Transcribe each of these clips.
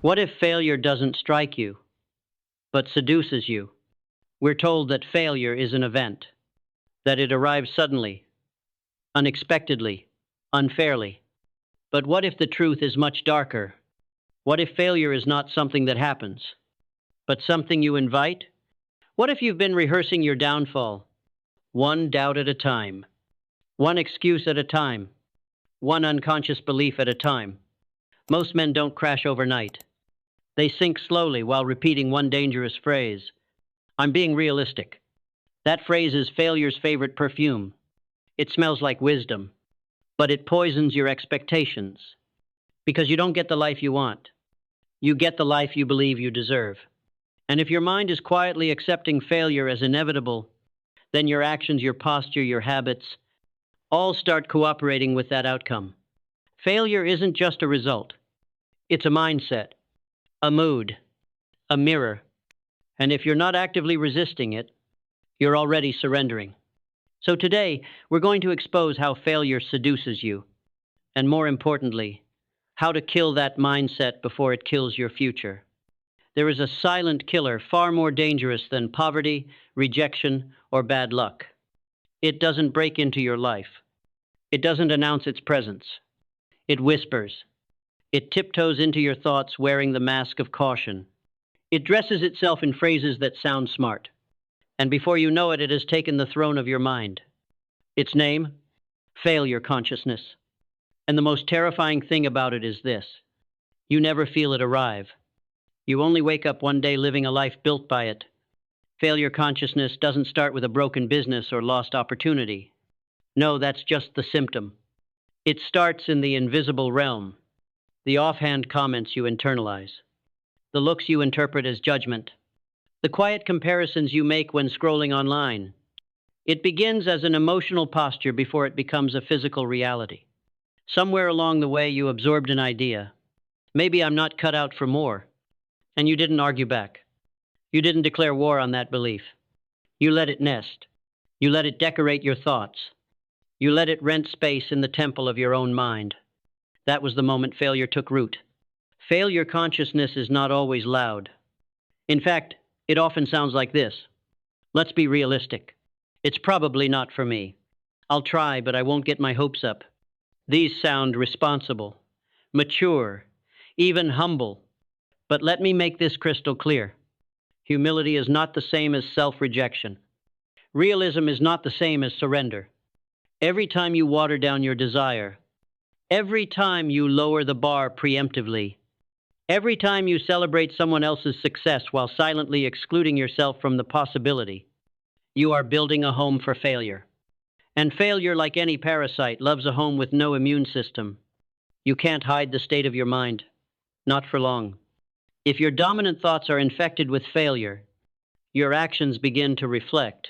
What if failure doesn't strike you, but seduces you? We're told that failure is an event, that it arrives suddenly, unexpectedly, unfairly. But what if the truth is much darker? What if failure is not something that happens, but something you invite? What if you've been rehearsing your downfall, one doubt at a time, one excuse at a time, one unconscious belief at a time? Most men don't crash overnight. They sink slowly while repeating one dangerous phrase: I'm being realistic. That phrase is failure's favorite perfume. It smells like wisdom, but it poisons your expectations because you don't get the life you want. You get the life you believe you deserve. And if your mind is quietly accepting failure as inevitable, then your actions, your posture, your habits all start cooperating with that outcome. Failure isn't just a result, it's a mindset, a mood, a mirror. And if you're not actively resisting it, you're already surrendering. So today, we're going to expose how failure seduces you, and more importantly, how to kill that mindset before it kills your future. There is a silent killer far more dangerous than poverty, rejection, or bad luck. It doesn't break into your life. It doesn't announce its presence. It whispers. It tiptoes into your thoughts wearing the mask of caution. It dresses itself in phrases that sound smart. And before you know it, it has taken the throne of your mind. Its name? Failure consciousness. And the most terrifying thing about it is this: you never feel it arrive. You only wake up one day living a life built by it. Failure consciousness doesn't start with a broken business or lost opportunity. No, that's just the symptom. It starts in the invisible realm, the offhand comments you internalize, the looks you interpret as judgment, the quiet comparisons you make when scrolling online. It begins as an emotional posture before it becomes a physical reality. Somewhere along the way, you absorbed an idea. Maybe I'm not cut out for more. And you didn't argue back. You didn't declare war on that belief. You let it nest. You let it decorate your thoughts. You let it rent space in the temple of your own mind. That was the moment failure took root. Failure consciousness is not always loud. In fact, it often sounds like this: let's be realistic. It's probably not for me. I'll try, but I won't get my hopes up. These sound responsible, mature, even humble. But let me make this crystal clear. Humility is not the same as self-rejection. Realism is not the same as surrender. Every time you water down your desire, every time you lower the bar preemptively, every time you celebrate someone else's success while silently excluding yourself from the possibility, you are building a home for failure. And failure, like any parasite, loves a home with no immune system. You can't hide the state of your mind. Not for long. If your dominant thoughts are infected with failure, your actions begin to reflect.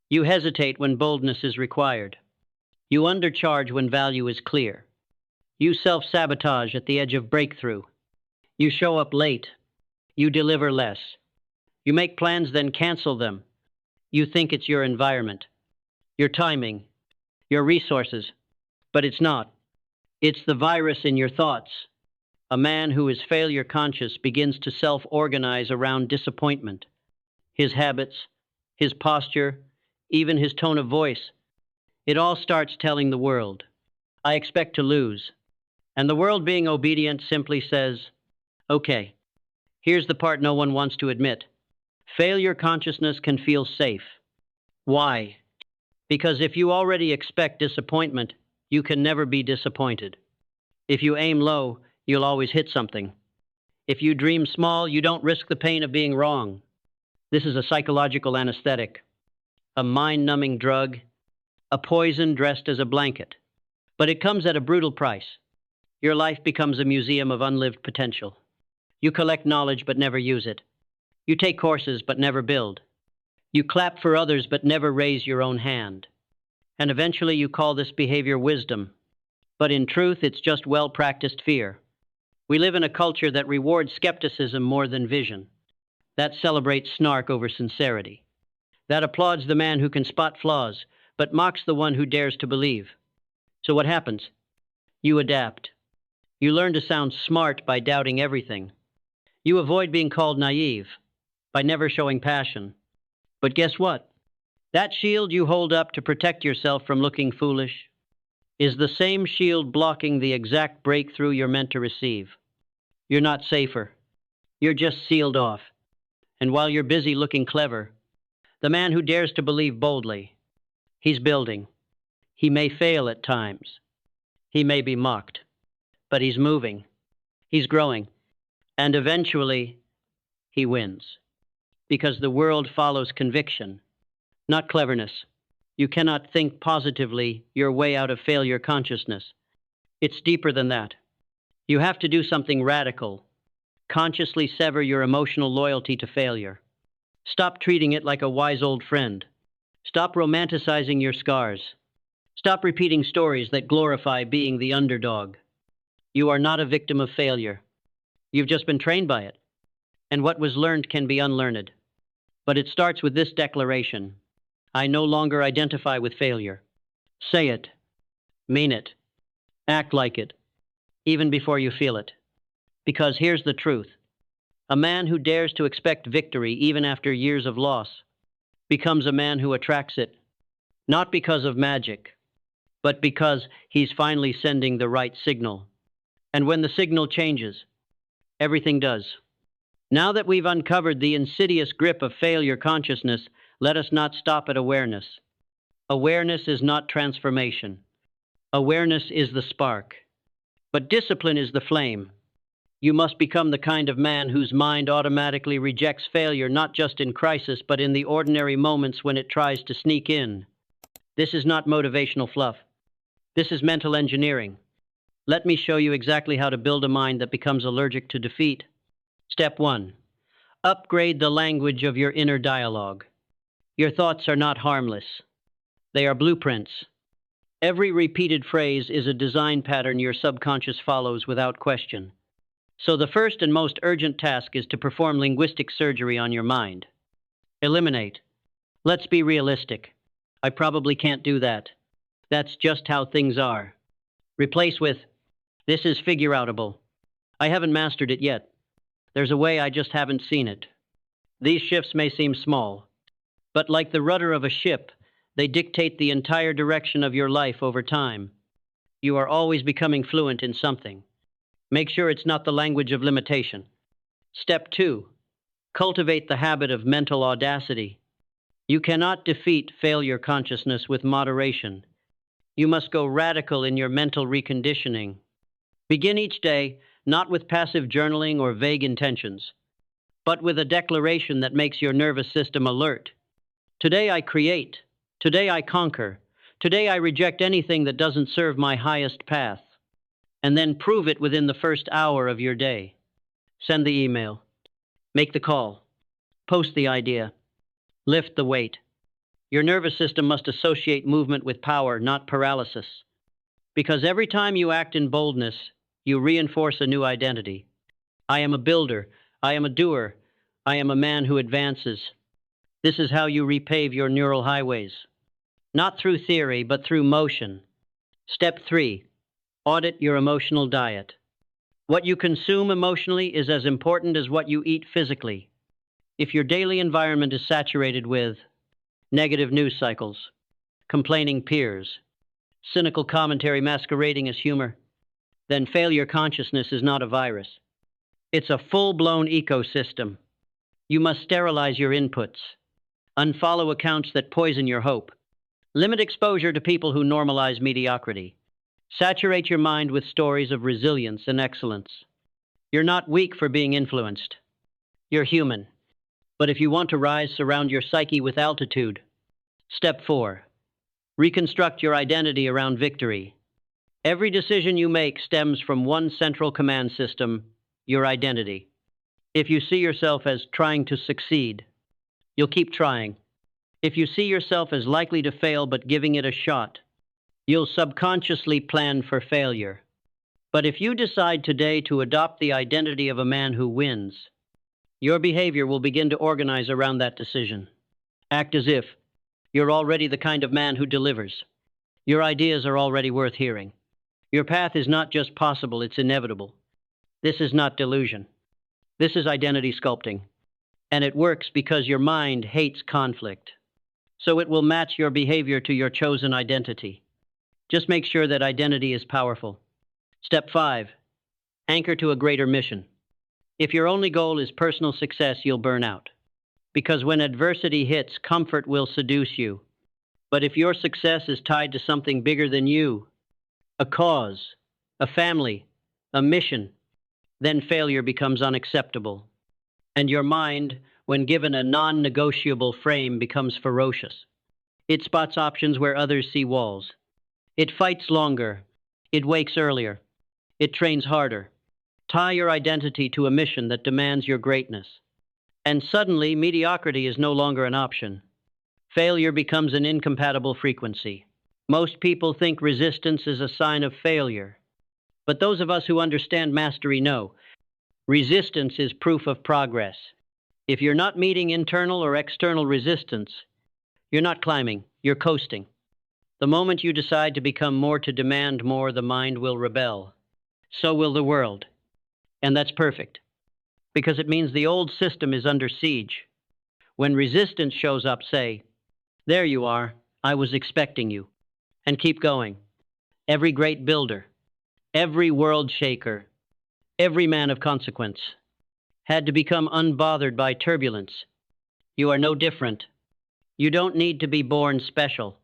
You hesitate when boldness is required. You undercharge when value is clear. You self-sabotage at the edge of breakthrough. You show up late. You deliver less. You make plans, then cancel them. You think it's your environment, your timing, your resources, but it's not. It's the virus in your thoughts. A man who is failure conscious begins to self-organize around disappointment. His habits, his posture, even his tone of voice. It all starts telling the world, I expect to lose. And the world, being obedient, simply says, okay, here's the part no one wants to admit. Failure consciousness can feel safe. Why? Because if you already expect disappointment, you can never be disappointed. If you aim low, you'll always hit something. If you dream small, you don't risk the pain of being wrong. This is a psychological anesthetic, a mind-numbing drug, a poison dressed as a blanket. But it comes at a brutal price. Your life becomes a museum of unlived potential. You collect knowledge but never use it. You take courses but never build. You clap for others but never raise your own hand. And eventually you call this behavior wisdom. But in truth, it's just well-practiced fear. We live in a culture that rewards skepticism more than vision, that celebrates snark over sincerity, that applauds the man who can spot flaws, but mocks the one who dares to believe. So what happens? You adapt. You learn to sound smart by doubting everything. You avoid being called naive by never showing passion. But guess what? That shield you hold up to protect yourself from looking foolish is the same shield blocking the exact breakthrough you're meant to receive. You're not safer. You're just sealed off. And while you're busy looking clever, the man who dares to believe boldly, he's building. He may fail at times. He may be mocked. But he's moving. He's growing. And eventually, he wins. Because the world follows conviction, not cleverness. You cannot think positively your way out of failure consciousness. It's deeper than that. You have to do something radical. Consciously sever your emotional loyalty to failure. Stop treating it like a wise old friend. Stop romanticizing your scars. Stop repeating stories that glorify being the underdog. You are not a victim of failure. You've just been trained by it. And what was learned can be unlearned. But it starts with this declaration: I no longer identify with failure. Say it. Mean it. Act like it. Even before you feel it. Because here's the truth. A man who dares to expect victory even after years of loss becomes a man who attracts it. Not because of magic, but because he's finally sending the right signal. And when the signal changes, everything does. Now that we've uncovered the insidious grip of failure consciousness, let us not stop at awareness. Awareness is not transformation. Awareness is the spark. But discipline is the flame. You must become the kind of man whose mind automatically rejects failure not just in crisis, but in the ordinary moments when it tries to sneak in. This is not motivational fluff. This is mental engineering. Let me show you exactly how to build a mind that becomes allergic to defeat. Step 1. Upgrade the language of your inner dialogue. Your thoughts are not harmless. They are blueprints. Every repeated phrase is a design pattern your subconscious follows without question. So the first and most urgent task is to perform linguistic surgery on your mind. Eliminate. Let's be realistic. I probably can't do that. That's just how things are. Replace with, this is figure-outable. I haven't mastered it yet. There's a way, I just haven't seen it. These shifts may seem small, but like the rudder of a ship, they dictate the entire direction of your life over time. You are always becoming fluent in something. Make sure it's not the language of limitation. Step 2. Cultivate the habit of mental audacity. You cannot defeat failure consciousness with moderation. You must go radical in your mental reconditioning. Begin each day not with passive journaling or vague intentions, but with a declaration that makes your nervous system alert. Today I create. Today I conquer. Today I reject anything that doesn't serve my highest path. And then prove it within the first hour of your day. Send the email. Make the call. Post the idea. Lift the weight. Your nervous system must associate movement with power, not paralysis. Because every time you act in boldness, you reinforce a new identity. I am a builder. I am a doer. I am a man who advances. This is how you repave your neural highways. Not through theory, but through motion. Step 3. Audit your emotional diet. What you consume emotionally is as important as what you eat physically. If your daily environment is saturated with negative news cycles, complaining peers, cynical commentary masquerading as humor, then failure consciousness is not a virus. It's a full-blown ecosystem. You must sterilize your inputs. Unfollow accounts that poison your hope. Limit exposure to people who normalize mediocrity. Saturate your mind with stories of resilience and excellence. You're not weak for being influenced. You're human. But if you want to rise, surround your psyche with altitude. Step 4. Reconstruct your identity around victory. Every decision you make stems from one central command system, your identity. If you see yourself as trying to succeed, you'll keep trying. If you see yourself as likely to fail but giving it a shot, you'll subconsciously plan for failure. But if you decide today to adopt the identity of a man who wins, your behavior will begin to organize around that decision. Act as if you're already the kind of man who delivers. Your ideas are already worth hearing. Your path is not just possible, it's inevitable. This is not delusion. This is identity sculpting, and it works because your mind hates conflict. So it will match your behavior to your chosen identity. Just make sure that identity is powerful. Step 5. Anchor to a greater mission. If your only goal is personal success, you'll burn out. Because when adversity hits, comfort will seduce you. But if your success is tied to something bigger than you, a cause, a family, a mission, then failure becomes unacceptable. And your mind, when given a non-negotiable frame, becomes ferocious. It spots options where others see walls. It fights longer. It wakes earlier. It trains harder. Tie your identity to a mission that demands your greatness. And suddenly, mediocrity is no longer an option. Failure becomes an incompatible frequency. Most people think resistance is a sign of failure. But those of us who understand mastery know resistance is proof of progress. If you're not meeting internal or external resistance, you're not climbing, you're coasting. The moment you decide to become more, to demand more, the mind will rebel. So will the world. And that's perfect, because it means the old system is under siege. When resistance shows up, say, "There you are, I was expecting you," and keep going. Every great builder, every world shaker, every man of consequence had to become unbothered by turbulence. You are no different. You don't need to be born special.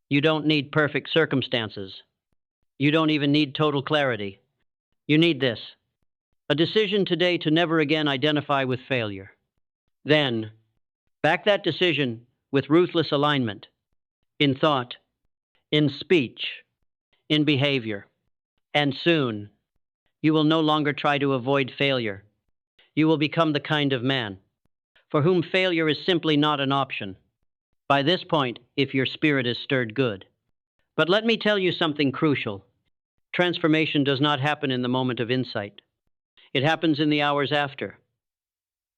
You don't need perfect circumstances. You don't even need total clarity. You need this: a decision today to never again identify with failure. Then, back that decision with ruthless alignment, in thought, in speech, in behavior. And soon, you will no longer try to avoid failure. You will become the kind of man for whom failure is simply not an option. By this point, if your spirit is stirred, good. But let me tell you something crucial. Transformation does not happen in the moment of insight. It happens in the hours after,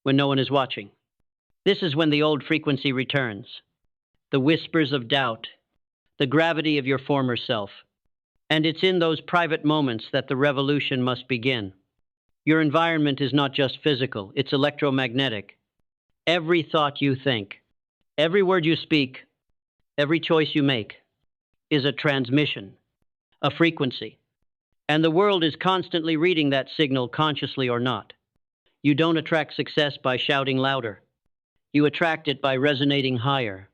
when no one is watching. This is when the old frequency returns. The whispers of doubt, the gravity of your former self. And it's in those private moments that the revolution must begin. Your environment is not just physical, it's electromagnetic. Every thought you think, every word you speak, every choice you make is a transmission, a frequency. And the world is constantly reading that signal, consciously or not. You don't attract success by shouting louder. You attract it by resonating higher.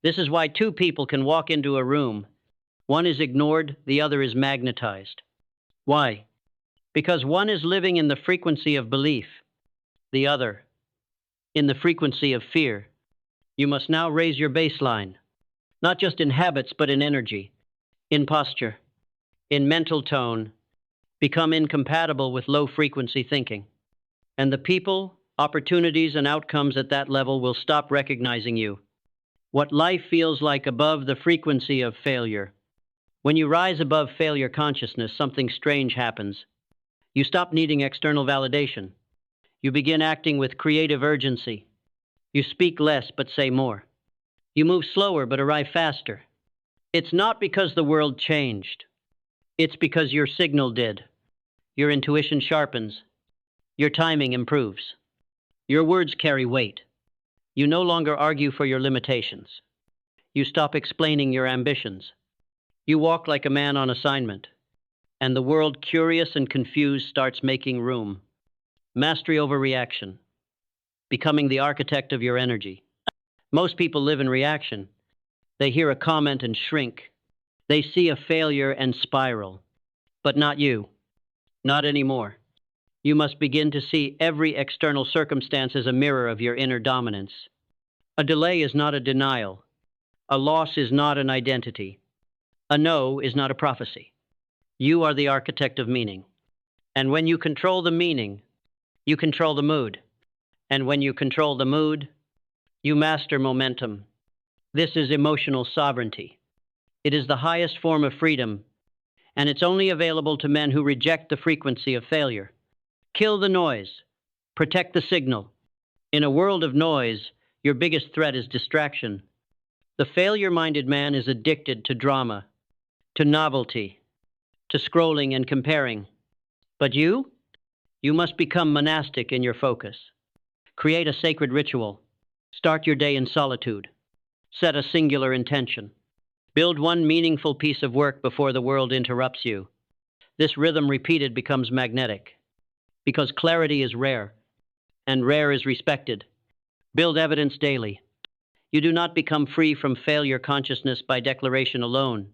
This is why two people can walk into a room. One is ignored, the other is magnetized. Why? Because one is living in the frequency of belief, the other in the frequency of fear. You must now raise your baseline, not just in habits, but in energy, in posture, in mental tone. Become incompatible with low-frequency thinking. And the people, opportunities, and outcomes at that level will stop recognizing you. What life feels like above the frequency of failure. When you rise above failure consciousness, something strange happens. You stop needing external validation. You begin acting with creative urgency. You speak less but say more. You move slower but arrive faster. It's not because the world changed. It's because your signal did. Your intuition sharpens. Your timing improves. Your words carry weight. You no longer argue for your limitations. You stop explaining your ambitions. You walk like a man on assignment. And the world, curious and confused, starts making room. Mastery over reaction. Becoming the architect of your energy. Most people live in reaction. They hear a comment and shrink. They see a failure and spiral. But not you. Not anymore. You must begin to see every external circumstance as a mirror of your inner dominance. A delay is not a denial. A loss is not an identity. A no is not a prophecy. You are the architect of meaning. And when you control the meaning, you control the mood. And when you control the mood, you master momentum. This is emotional sovereignty. It is the highest form of freedom, and it's only available to men who reject the frequency of failure. Kill the noise. Protect the signal. In a world of noise, your biggest threat is distraction. The failure-minded man is addicted to drama, to novelty, to scrolling and comparing. But you You must become monastic in your focus. Create a sacred ritual. Start your day in solitude. Set a singular intention. Build one meaningful piece of work before the world interrupts you. This rhythm repeated becomes magnetic. Because clarity is rare, and rare is respected. Build evidence daily. You do not become free from failure consciousness by declaration alone.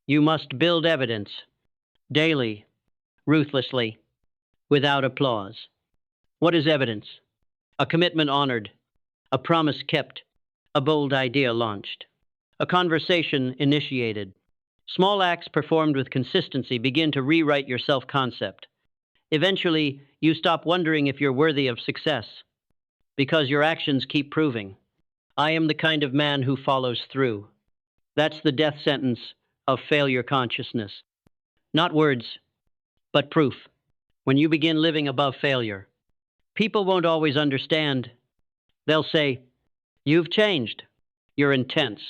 You must build evidence, daily, ruthlessly, without applause. What is evidence? A commitment honored, a promise kept, a bold idea launched, a conversation initiated. Small acts performed with consistency begin to rewrite your self-concept. Eventually, you stop wondering if you're worthy of success, because your actions keep proving, I am the kind of man who follows through. That's the death sentence of failure consciousness. Not words, but proof. When you begin living above failure, people won't always understand. They'll say, you've changed. You're intense.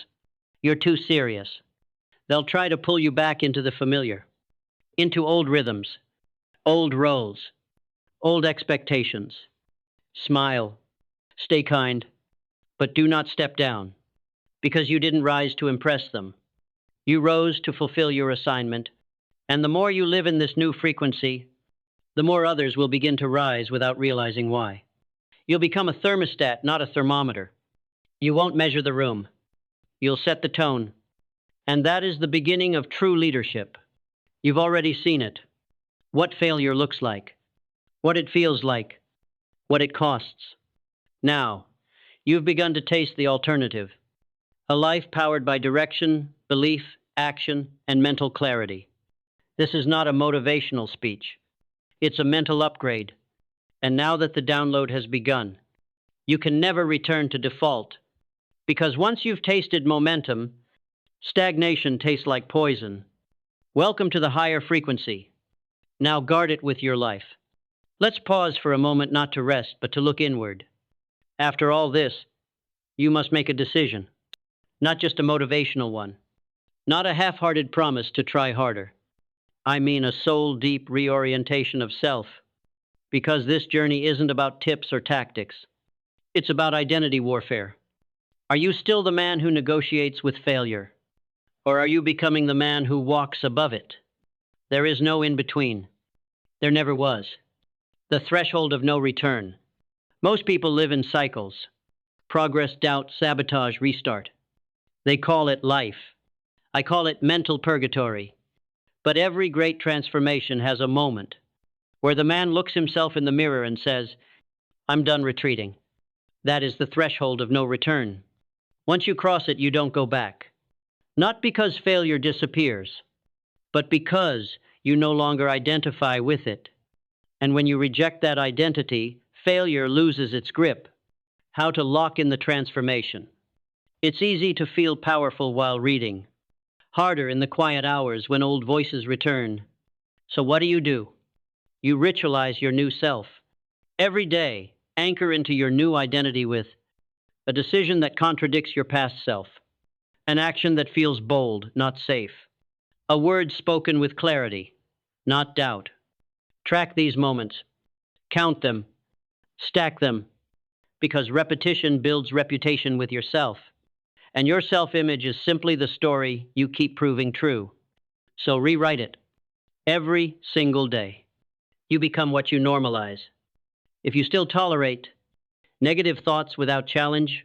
You're too serious. They'll try to pull you back into the familiar, into old rhythms, old roles, old expectations. Smile, stay kind, but do not step down, because you didn't rise to impress them. You rose to fulfill your assignment, and the more you live in this new frequency, the more others will begin to rise without realizing why. You'll become a thermostat, not a thermometer. You won't measure the room. You'll set the tone. And that is the beginning of true leadership. You've already seen it. What failure looks like, what it feels like, what it costs. Now, you've begun to taste the alternative. A life powered by direction, belief, action, and mental clarity. This is not a motivational speech. It's a mental upgrade. And now that the download has begun, you can never return to default. Because once you've tasted momentum, stagnation tastes like poison. Welcome to the higher frequency. Now guard it with your life. Let's pause for a moment, not to rest, but to look inward. After all this, you must make a decision. Not just a motivational one. Not a half-hearted promise to try harder. I mean a soul-deep reorientation of self. Because this journey isn't about tips or tactics. It's about identity warfare. Are you still the man who negotiates with failure? Or are you becoming the man who walks above it? There is no in-between. There never was. The threshold of no return. Most people live in cycles. Progress, doubt, sabotage, restart. They call it life. I call it mental purgatory. But every great transformation has a moment where the man looks himself in the mirror and says, I'm done retreating. That is the threshold of no return. Once you cross it, you don't go back. Not because failure disappears, but because you no longer identify with it. And when you reject that identity, failure loses its grip. How to lock in the transformation. It's easy to feel powerful while reading. Harder in the quiet hours when old voices return. So what do? You ritualize your new self. Every day, anchor into your new identity with a decision that contradicts your past self. An action that feels bold, not safe. A word spoken with clarity, not doubt. Track these moments. Count them. Stack them. Because repetition builds reputation with yourself. And your self-image is simply the story you keep proving true. So rewrite it. Every single day. You become what you normalize. If you still tolerate negative thoughts without challenge,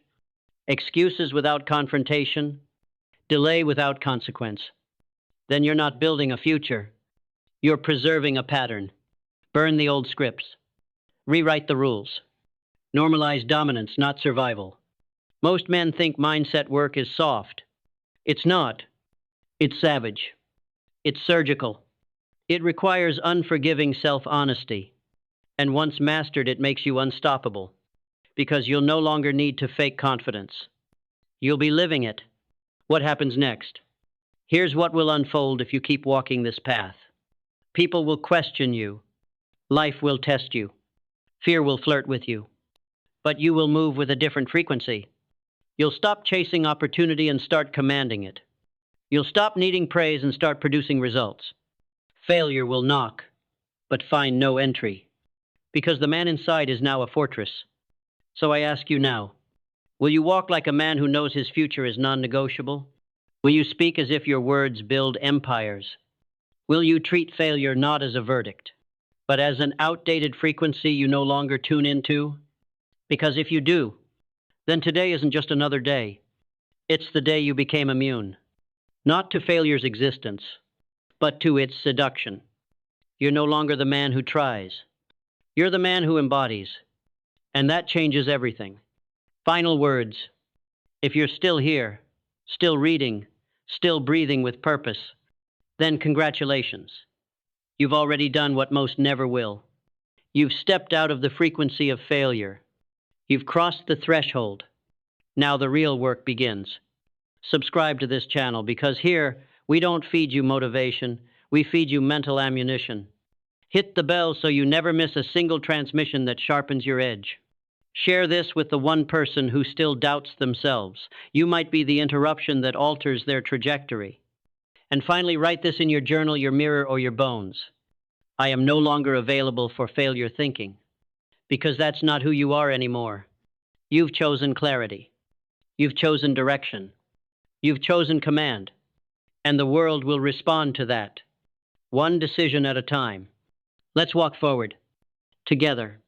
excuses without confrontation, delay without consequence, then you're not building a future. You're preserving a pattern. Burn the old scripts. Rewrite the rules. Normalize dominance, not survival. Most men think mindset work is soft. It's not. It's savage. It's surgical. It requires unforgiving self-honesty. And once mastered, it makes you unstoppable. Because you'll no longer need to fake confidence. You'll be living it. What happens next? Here's what will unfold if you keep walking this path. People will question you. Life will test you. Fear will flirt with you. But you will move with a different frequency. You'll stop chasing opportunity and start commanding it. You'll stop needing praise and start producing results. Failure will knock, but find no entry. because the man inside is now a fortress. So I ask you now, will you walk like a man who knows his future is non-negotiable? Will you speak as if your words build empires? Will you treat failure not as a verdict, but as an outdated frequency you no longer tune into? Because if you do, then today isn't just another day. It's the day you became immune, not to failure's existence, but to its seduction. You're no longer the man who tries. You're the man who embodies. And that changes everything. Final words. If you're still here, still reading, still breathing with purpose, then congratulations. You've already done what most never will. You've stepped out of the frequency of failure. You've crossed the threshold. Now the real work begins. Subscribe to this channel because here we don't feed you motivation, we feed you mental ammunition. Hit the bell so you never miss a single transmission that sharpens your edge. Share this with the one person who still doubts themselves. You might be the interruption that alters their trajectory. And finally, write this in your journal, your mirror, or your bones. I am no longer available for failure thinking, because that's not who you are anymore. You've chosen clarity. You've chosen direction. You've chosen command. And the world will respond to that, one decision at a time. Let's walk forward, together.